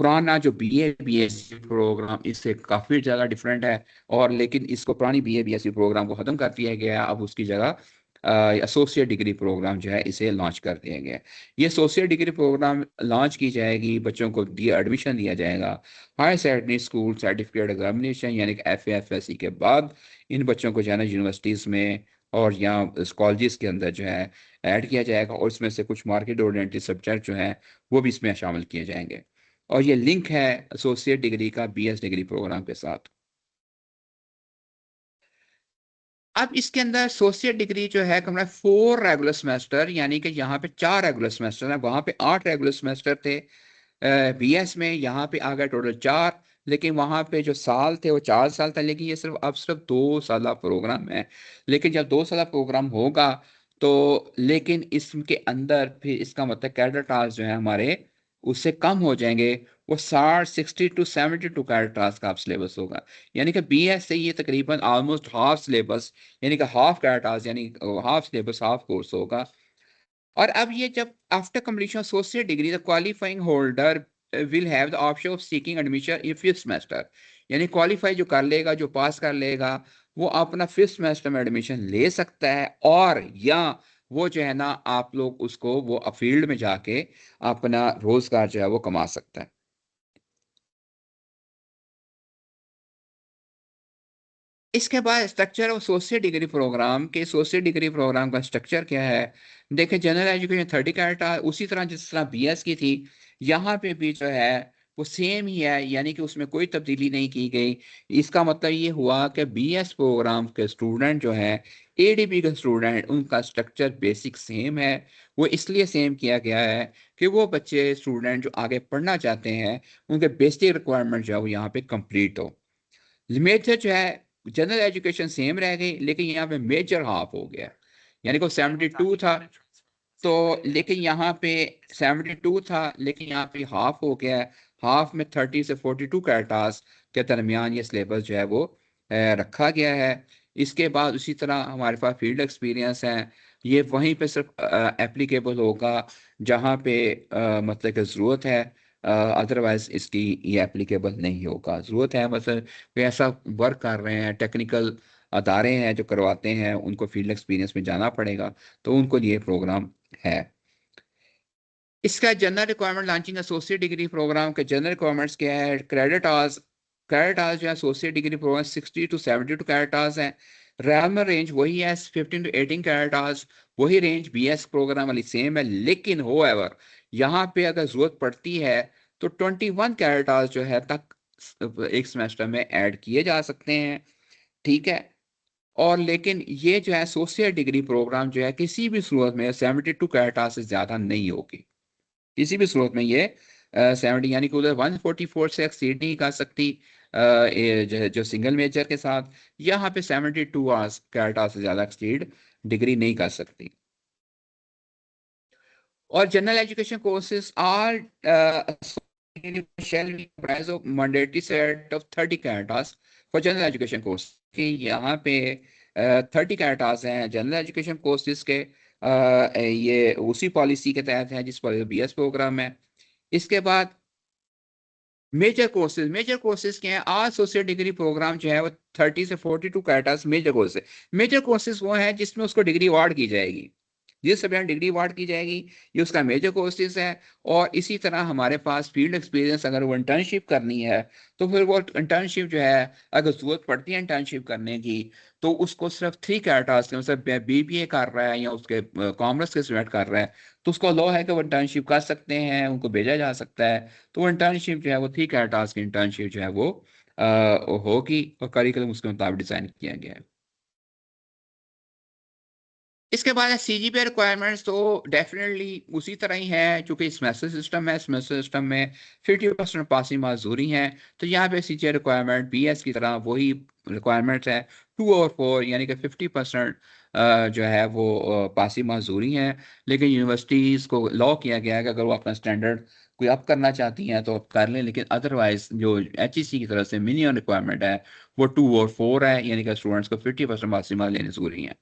Speaker 2: पुराना जो बीए बीएससी प्रोग्राम इससे काफ़ी ज़्यादा डिफरेंट है। और लेकिन इसको पुरानी बीए बीएससी प्रोग्राम को ख़त्म कर दिया गया है, अब उसकी जगह एसोसिएट डिग्री प्रोग्राम जो है इसे लॉन्च कर दिया गया है। ये एसोसिएट डिग्री प्रोग्राम लॉन्च की जाएगी, बच्चों को एडमिशन दिया जाएगा higher secondary school certificate examination यानी कि FAFSC के बाद। इन बच्चों को जो है ना यूनिवर्सिटीज़ में और यहाँ कॉलेजेस के अंदर जो है ऐड किया जाएगा, और इसमें से कुछ मार्केट ओरिएंटेड सब्जेक्ट जो हैं वो भी इसमें शामिल किए जाएंगे। और ये लिंक है एसोसिएट डिग्री का बीएस डिग्री प्रोग्राम के साथ। अब इसके अंदर एसोसिएट डिग्री जो है कमरा 4 रेगुलर सेमेस्टर, यानी कि यहाँ पे 4 रेगुलर सेमेस्टर है, वहाँ पे 8 रेगुलर सेमेस्टर थे बीएस में, यहाँ पे आ गया टोटल 4। लेकिन वहाँ पे जो साल थे वो 4 साल था, लेकिन ये अब सिर्फ 2 साल प्रोग्राम है। लेकिन जब 2 साल प्रोग्राम होगा तो लेकिन इसके अंदर फिर इसका मतलब कैडेट आवर्स जो है हमारे उससे कम हो जाएंगे। वो 60 टू 72 कैडेट आवर्स का आप सिलेबस होगा। यानी कि बीएस से ये तकरीबन ऑलमोस्ट हाफ सिलेबस, यानी कि हाफ कैडेट आवर्स, यानी हाफ सिलेबस हाफ कोर्स होगा। और अब ये जब after completion associate degree the qualifying holder will have the option of seeking admission in 5th semester. यानी क्वालिफाई जो कर लेगा, जो पास कर लेगा, वो अपना 5th सेमेस्टर में एडमिशन ले सकता है। और या वो जो है ना आप लोग उसको वो फील्ड में जाके अपना रोजगार जो है वो कमा सकता है। इसके बाद structure of associate degree program के, एसोसिएट डिग्री प्रोग्राम का स्ट्रक्चर क्या है। देखिए जनरल एजुकेशन 30 कैरेट, उसी तरह जिस तरह बीएस की थी, यहाँ पे भी जो है वो सेम ही है, यानी कि उसमें कोई तब्दीली नहीं की गई। इसका मतलब ये हुआ कि बीएस प्रोग्राम के स्टूडेंट जो है, एडीपी के स्टूडेंट, उनका स्ट्रक्चर बेसिक सेम है। वो इसलिए सेम किया गया है कि वो बच्चे स्टूडेंट जो आगे पढ़ना चाहते हैं, उनके बेसिक रिक्वायरमेंट जो है वो यहाँ पे कंप्लीट हो। मेजर जो है, जनरल एजुकेशन सेम रह गई, लेकिन यहाँ पे मेजर हाफ हो गया, यानी को 72 था, तो लेकिन यहाँ पे 72 था, लेकिन यहाँ पे हाफ हो गया है। हाफ में 30 से 42 कैरेक्टर्स के दरमियान ये सिलेबस जो है वो रखा गया है। इसके बाद उसी तरह हमारे पास फील्ड एक्सपीरियंस है, ये वहीं पे सिर्फ एप्लीकेबल होगा जहाँ पे मतलब कि ज़रूरत है, अदरवाइज इसकी ये एप्लीकेबल नहीं होगा। ज़रूरत है मतलब कोई ऐसा वर्क कर रहे हैं, टेक्निकल अदारे हैं जो करवाते हैं, उनको फील्ड एक्सपीरियंस में जाना पड़ेगा, तो उनको ये प्रोग्राम है। इसका general requirement launching associate degree program के जनरल रिक्वायरमेंट्स क्या है? क्रेडिट आवर्स जो है associate degree program 60 to 72 credit hours है। रेलमर रेंज वही है 15 टू 18 क्रेडिट आवर्स, वही रेंज बीएस प्रोग्राम वाली सेम है, लेकिन होएवर यहाँ पे अगर जरूरत पड़ती है तो 21 क्रेडिट आवर्स जो है तक एक सेमेस्टर में ऐड किए जा सकते हैं। ठीक है, और लेकिन ये जो है एसोसिएट डिग्री प्रोग्राम जो है किसी भी सूरत में 72 क्रेडिट आवर्स से ज्यादा नहीं होगी, किसी भी सूरत में ये 70, यानी कि उधर 144 से एक्सीड नहीं कर सकती जो सिंगल मेजर के साथ। यहाँ पे 72 आवर्स कैरेट आवर्स से ज्यादा एक्सीड डिग्री नहीं कर सकती। और general education courses are shall be comprised of mandatory set of 30 credit hours for general education course, कि यहाँ पे 30 कैरेट आवर्स हैं जनरल एजुकेशन कोर्सेज के। ये उसी पॉलिसी के तहत है जिस पर बीएस प्रोग्राम है। इसके बाद मेजर कोर्सेज क्या है? आज एसोसिएट डिग्री प्रोग्राम जो है वो 30 से 42 कैरेक्टर्स मेजर कोर्स है। मेजर कोर्सेज वो है जिसमें उसको डिग्री अवार्ड की जाएगी, जिस सब्जेक्ट डिग्री अवार्ड की जाएगी, ये उसका मेजर कोर्सेज है। और इसी तरह हमारे पास फील्ड एक्सपीरियंस, अगर वो इंटर्नशिप करनी है तो फिर वो इंटर्नशिप जो है, अगर जरूरत पड़ती है इंटर्नशिप करने की, तो उसको सिर्फ 3 कैरेक्टर्स के, मतलब बीबीए कर रहा है या उसके कॉमर्स के स्टूडेंट कर रहा है, तो उसको लॉ है कि वो इंटर्नशिप कर सकते हैं, उनको भेजा जा सकता है। तो वो इंटर्नशिप जो है वो 3 कैरेक्टर्स की इंटर्नशिप जो है वो होगी, और करिकुलम उसके मुताबिक डिजाइन किया गया है। इसके बाद है सीजीपीए रिक्वायरमेंट्स, तो डेफिनेटली उसी तरह ही है, चूंकि सेमेस्टर सिस्टम है, सेमेस्टर सिस्टम में 50% पासिंग मार्क्स जरूरी हैं, तो यहाँ पे सीजीपीए रिक्वायरमेंट बीएस की तरह वही रिक्वायरमेंट्स है, 2 और 4, यानी कि 50% जो है वो पासिंग मार्क्स जरूरी हैं। लेकिन यूनिवर्सिटीज़ को लॉ किया गया है कि अगर वो अपना स्टैंडर्ड कोई अप करना चाहती हैं तो आप कर लें, लेकिन अदरवाइज जो एचईसी की तरफ से मिनिमम रिक्वायरमेंट है वो 2 और 4 है, यानी कि स्टूडेंट्स को 50% पासिंग मार्क्स लेने जरूरी हैं।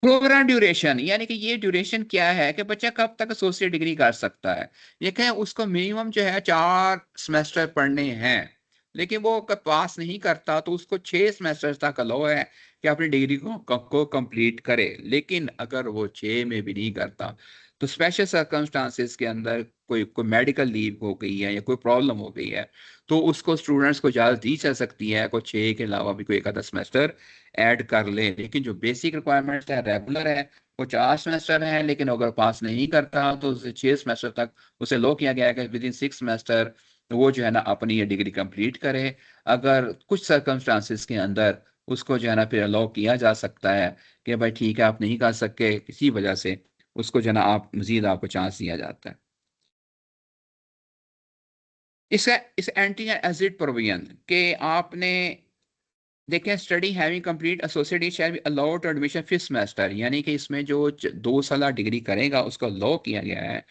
Speaker 2: प्रोग्राम ड्यूरेशन, यानी कि ये ड्यूरेशन क्या है कि बच्चा कब तक एसोसिएट डिग्री कर सकता है। ये क्या है, उसको मिनिमम जो है 4 सेमेस्टर पढ़ने हैं, लेकिन वो पास नहीं करता तो उसको 6 सेमेस्टर तक अलाउ है कि अपनी डिग्री को कंप्लीट करे। लेकिन अगर वो 6 में भी नहीं करता तो स्पेशल सर्कमस्टांसेस के अंदर कोई कोई मेडिकल लीव हो गई है या कोई प्रॉब्लम हो गई है, तो उसको स्टूडेंट्स को इजाजत दी जा सकती है को 6 के अलावा भी कोई एक आधा सेमेस्टर ऐड कर ले। लेकिन जो बेसिक रिक्वायरमेंट्स है रेगुलर है, वो 4 सेमेस्टर है, लेकिन अगर पास नहीं करता तो उसे 6 सेमेस्टर तक उसे लो किया गया है कि विद इन 6 सेमेस्टर वो जो है ना अपनी ये डिग्री कंप्लीट करे। अगर कुछ सर्कमस्टांसिस के अंदर उसको जो है ना फिर अलाउ किया जा सकता है कि भाई ठीक है आप नहीं कर सकते किसी वजह से, उसको जो है ना आप मजीद आपको चांस दिया जाता है। इसका इस एंटी एजिड प्रोविजन के आपने देखें, study having complete associate shall be allowed to admission 5th semester, यानी कि इसमें जो 2 साल डिग्री करेगा उसको लॉ किया गया है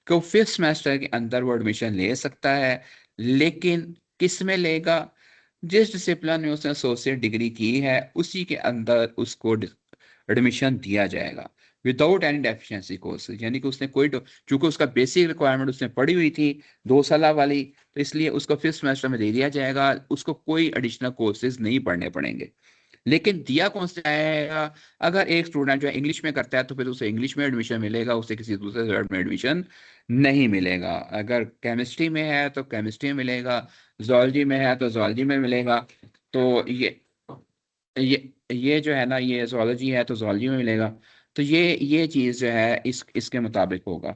Speaker 2: कि वो 5th सेमेस्टर के अंदर वो एडमिशन ले सकता है। लेकिन किस में लेगा? जिस डिसिप्लिन में उसने एसोसिएट डिग्री की है उसी के अंदर उसको एडमिशन दिया जाएगा, विदाउट एनी डेफिशिएंसी कोर्स, यानी कि उसने कोई चूंकि उसका बेसिक रिक्वायरमेंट उसने पढ़ी हुई थी 2 साल वाली, तो इसलिए उसको 5th सेमेस्टर में दे दिया जाएगा, उसको कोई एडिशनल कोर्सेज नहीं पढ़ने पड़ेंगे। लेकिन दिया कौन सा जाएगा? अगर एक स्टूडेंट जो है इंग्लिश में करता है तो फिर उसे इंग्लिश में एडमिशन मिलेगा, उसे किसी दूसरे सब्जेक्ट में एडमिशन नहीं मिलेगा। अगर केमिस्ट्री में है तो केमिस्ट्री में मिलेगा, जोलॉजी में है तो जोलॉजी में मिलेगा। तो ये जो है ना, ये जोलॉजी है तो जोलॉजी में मिलेगा। तो ये चीज़ जो है इसके मुताबिक होगा।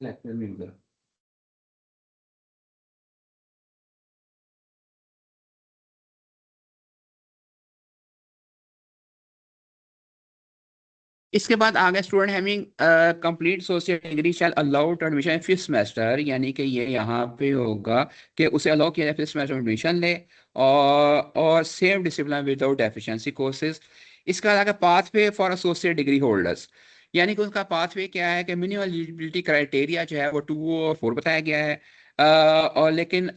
Speaker 2: लेक्चर में उधर। इसके बाद आगे student having complete social degree shall allow to admission fifth semester, यानी कि ये यहाँ पे होगा कि उसे अलाउ किया जाए फिफ्थ सेमेस्टर में एडमिशन ले और same discipline without efficiency courses. इसका आगे pathway for associate degree holders, यानी कि उनका पाथवे क्या है कि मिनिमम एलिजिबिलिटी क्राइटेरिया जो है वो 2 और 4 बताया गया है। और लेकिन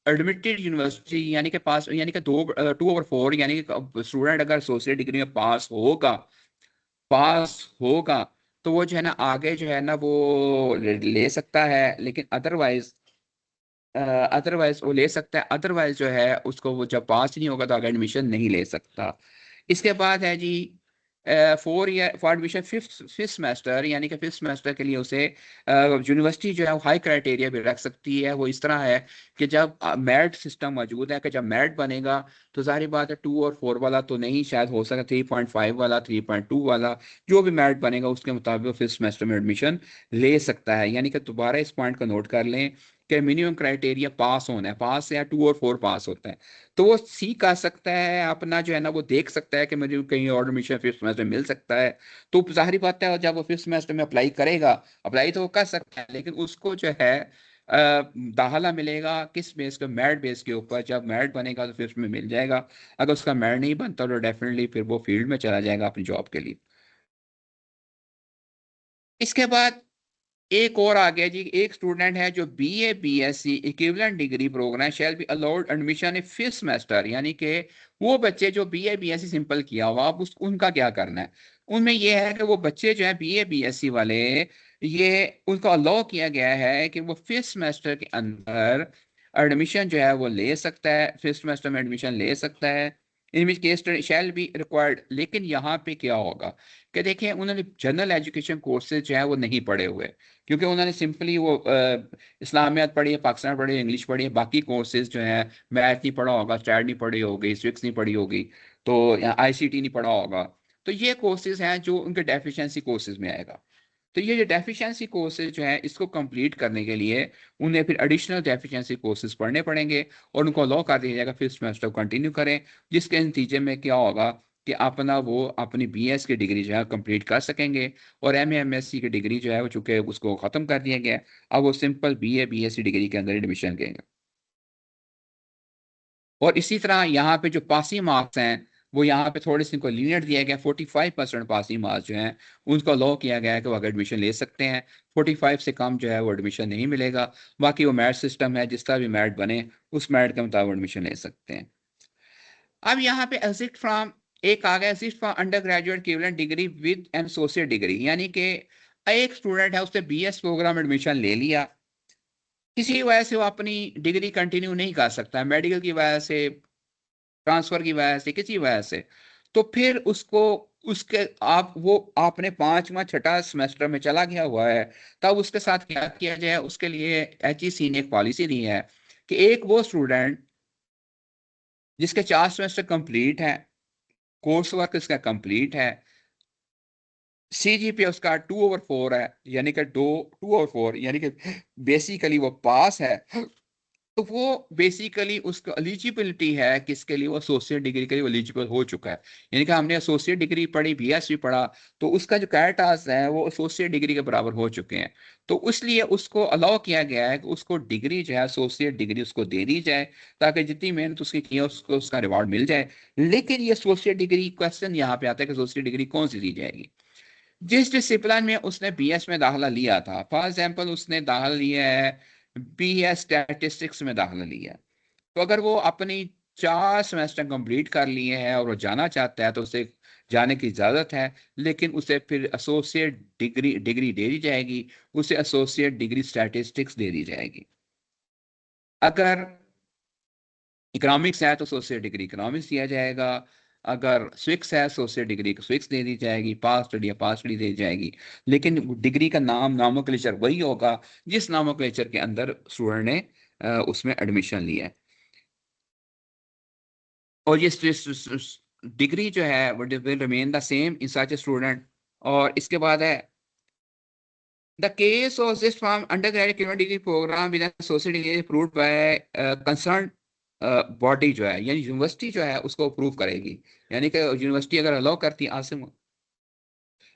Speaker 2: एडमिटेड यूनिवर्सिटी यानी कि पास यानी कि 2 और 4, यानी कि स्टूडेंट अगर एसोसिएट डिग्री में पास होगा तो वो जो है ना आगे जो है ना वो ले सकता है, लेकिन अदरवाइज वो ले सकता है, अदरवाइज जो है उसको वो जब पास नहीं होगा तो आगे एडमिशन नहीं ले सकता। इसके बाद है जी 4 year for admission fifth fifth semester, यानी कि फिफ्थ सेमेस्टर के लिए उसे यूनिवर्सिटी जो है वो हाई क्राइटेरिया भी रख सकती है। वो इस तरह है कि जब मेरिट सिस्टम मौजूद है कि जब मेरिट बनेगा तो जाहिर बात है 2 और 4 वाला तो नहीं, शायद हो सकता 3.5 वाला, 3.2 वाला, जो भी मेरिट बनेगा उसके मुताबिक वो फिफ्थ सेमेस्टर में एडमिशन ले सकता है। यानी कि दोबारा इस पॉइंट को नोट कर लें कि मिनिमम क्राइटेरिया पास होना है, पास या 2 और 4 पास होता है तो वो सीख आ सकता है अपना जो है ना वो देख सकता है कि मुझे कहीं और एडमिशन फिफ्थ सेमेस्टर में मिल सकता है। तो जाहिर बात है जब वो फिफ्थ सेमेस्टर में अप्लाई करेगा, अप्लाई तो वो कर सकता है, लेकिन उसको जो है दाखिला मिलेगा किस बेस पे, मेरिट बेस के ऊपर। जब मेरिट बनेगा तो फिफ्थ में मिल जाएगा, अगर उसका मेरिट नहीं बनता तो डेफिनेटली फिर वो फील्ड में चला जाएगा अपनी जॉब के लिए। इसके बाद एक और आ गया जी, एक स्टूडेंट है जो BA BSc equivalent degree program shall be allowed admission in fifth semester, यानी कि वो बच्चे जो बीए बीएससी सिंपल किया हुआ अब उनका क्या करना है। उनमें ये है कि वो बच्चे जो है बीए बीएससी वाले, ये उनको अलाउ किया गया है कि वो फिफ्थ सेमेस्टर के अंदर एडमिशन जो है वो ले सकता है, फिफ्थ सेमेस्टर में एडमिशन ले सकता है। इन which case shall be required. लेकिन यहाँ पे क्या होगा कि देखिए उन्होंने जनरल एजुकेशन कोर्सेज जो है वो नहीं पढ़े हुए, क्योंकि उन्होंने सिंपली वो इस्लामियात पढ़ी है, पाकिस्तान पढ़ी है, इंग्लिश पढ़ी है, बाकी कोर्सेज जो है मैथ नहीं पढ़ा होगा, स्टैट नहीं पढ़ी होगी, स्विक्स नहीं पढ़ी होगी, तो आईसीटी नहीं पढ़ा होगा। तो ये कोर्सेज हैं जो उनके डेफिशिएंसी कोर्सेज में आएगा। तो ये जो डेफिशिएंसी कोर्सेज जो है इसको कंप्लीट करने के लिए उन्हें फिर एडिशनल डेफिशिएंसी कोर्सेज पढ़ने पड़ेंगे और उनको अलाउ कर दिया जाएगा फिफ्थ सेमेस्टर कंटिन्यू करें, जिसके नतीजे में क्या होगा कि अपना वो अपनी बीएस की डिग्री जो है कंप्लीट कर सकेंगे। और एमएससी की डिग्री जो है वो चूंकि उसको ख़त्म कर दिया गया है, अब वो सिंपल बीए बीएससी डिग्री के अंदर एडमिशन लेंगे। और इसी तरह यहाँ पे जो पासिंग मार्क्स हैं वो यहाँ पे थोड़े से इनको लीनियर दिया गया है। 45% पासिंग मार्क्स जो हैं उनको अलाउ किया गया है कि वो अगर एडमिशन ले सकते हैं, 45 से कम जो है वो एडमिशन नहीं मिलेगा। बाकी वो मेरिट सिस्टम है, जिस तरह भी मेरिट बने उस मेरिट के मुताबिक एडमिशन ले सकते हैं। अब यहाँ पे एग्जिट फ्रॉम एक आ गया, exit from under graduate equivalent degree with an associate degree, यानी कि एक स्टूडेंट है उसने बीएस प्रोग्राम एडमिशन ले लिया, किसी वजह से वो अपनी डिग्री कंटिन्यू नहीं कर सकता, मेडिकल की वजह से, ट्रांसफर की वजह से, किसी वजह से, तो फिर उसको उसके आप वो आपने 5वां छठा सेमेस्टर में चला गया हुआ है, तब उसके साथ क्या किया जाए, उसके लिए एचईसी ने एक पॉलिसी दी है कि एक वो स्टूडेंट जिसके 4 सेमेस्टर कंप्लीट है, कोर्स वर्क इसका कंप्लीट है, सीजीपीए उसका 2/4 है, यानी कि 2/4, यानी कि बेसिकली वो पास है, तो वो बेसिकली उसका एलिजिबिलिटी है किसके लिए, वो एसोसिएट डिग्री के लिए एलिजिबल हो चुका है। यानी कि हमने एसोसिएट डिग्री पढ़ी, बीएससी पढ़ा, तो उसका जो कैटास है वो एसोसिएट डिग्री के बराबर हो चुके हैं। तो इसलिए उसको अलाउ किया गया है कि उसको डिग्री जो है एसोसिएट डिग्री उसको दे दी जाए, ताकि जितनी मेहनत उसकी की है उसको उसका रिवार्ड मिल जाए। लेकिन ये एसोसिएट डिग्री क्वेश्चन यहाँ पे आता है कि एसोसिएट डिग्री कौन सी दी जाएगी। जिस डिसिप्लिन में उसने बीएस में दाखिला लिया था, फॉर एग्जाम्पल उसने दाखिला लिया है बीएस स्टैटिस्टिक्स में दाखिला लिया है, तो अगर वो अपनी 4 सेमेस्टर कंप्लीट कर लिए हैं और वो जाना चाहता है तो उसे जाने की इजाजत है, लेकिन उसे फिर एसोसिएट डिग्री डिग्री दे दी जाएगी, उसे एसोसिएट डिग्री स्टैटिस्टिक्स दे दी जाएगी। अगर इकोनॉमिक्स है तो एसोसिएट डिग्री इकोनॉमिक्स दिया जाएगा, अगर स्विक्स है एसोसिएट डिग्री स्विक्स दे दी जाएगी, पास स्टडी या पास स्टडी दे दी जाएगी। लेकिन डिग्री का नाम नोमेनक्लेचर वही होगा जिस नोमेनक्लेचर के अंदर स्टूडेंट ने उसमें एडमिशन लिया है। और ये डिग्री जो है वो will remain the same in such a student. और इसके बाद है The case of this from undergraduate criminal degree program with an associate degree approved by concerned body जो है यानी यूनिवर्सिटी जो है उसको अप्रूव करेगी। यानी कि यूनिवर्सिटी अगर अलाउ करती है आसिम,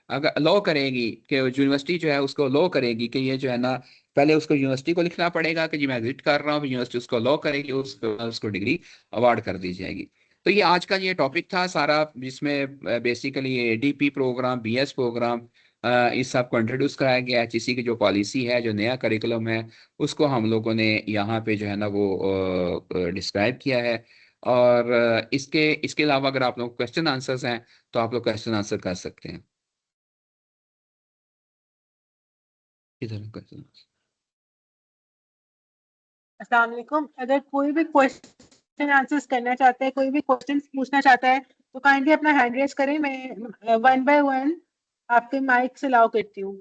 Speaker 2: अगर अलाउ करेगी कि यूनिवर्सिटी जो है उसको अलाउ करेगी कि ये जो है ना, पहले उसको यूनिवर्सिटी को लिखना पड़ेगा कि जी मैं विजिट कर रहा हूँ, यूनिवर्सिटी उसको अलाउ करेगी, उसको डिग्री अवार्ड कर दी जाएगी। तो ये आज का ये टॉपिक था सारा, जिसमें बेसिकली ये डीपी प्रोग्राम, बीएस प्रोग्राम, इस सब को इंट्रोड्यूस कराया गया है। एचईसी की जो पॉलिसी है, जो नया करिकुलम है, उसको हम लोगों ने यहाँ पे जो है ना वो डिस्क्राइब किया है। और इसके इसके अलावा अगर आप लोग क्वेश्चन आंसर्स हैं तो आप लोग क्वेश्चन आंसर कर सकते हैं। इधर क्वेश्चन।
Speaker 1: अस्सलाम वालेकुम। अगर कोई भी क्वेश्चन आंसर्स करना चाहता है, कोई भी क्वेश्चन पूछना चाहता है, तो काइंडली अपना हैंड रेज करें। मैं वन बाय वन आपके माइक से अलाउ करती हूँ।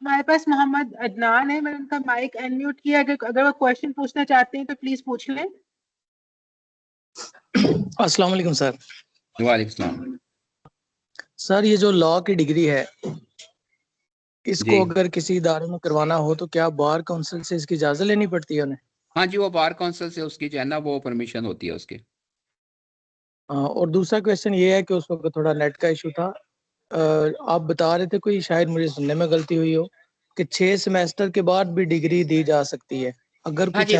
Speaker 1: हमारे पास मोहम्मद अदनान है, मैंने उनका माइक अनम्यूट किया। अगर वो क्वेश्चन पूछना चाहते हैं तो प्लीज पूछ लें।
Speaker 3: अस्सलाम वालेकुम सर।
Speaker 2: वालेकुम सलाम।
Speaker 3: सर ये जो लॉ की डिग्री है,
Speaker 2: जी
Speaker 3: इसको अगर किसी इदारे में करवाना हो तो क्या बार काउंसिल से इसकी इजाजत लेनी पड़ती है उन्हें?
Speaker 2: हाँ जी, वो बार काउंसिल से उसकी जो है ना वो परमिशन होती है उसकी।
Speaker 3: और दूसरा क्वेश्चन ये है कि उस वक्त थोड़ा नेट का इशू था। आप बता रहे थे, कोई शायद मुझे सुनने में गलती हुई हो, कि 6 सेमेस्टर के बाद भी डिग्री दी जा सकती है। अगर
Speaker 2: हाँ
Speaker 3: कुछ
Speaker 2: जी,
Speaker 3: ऐसा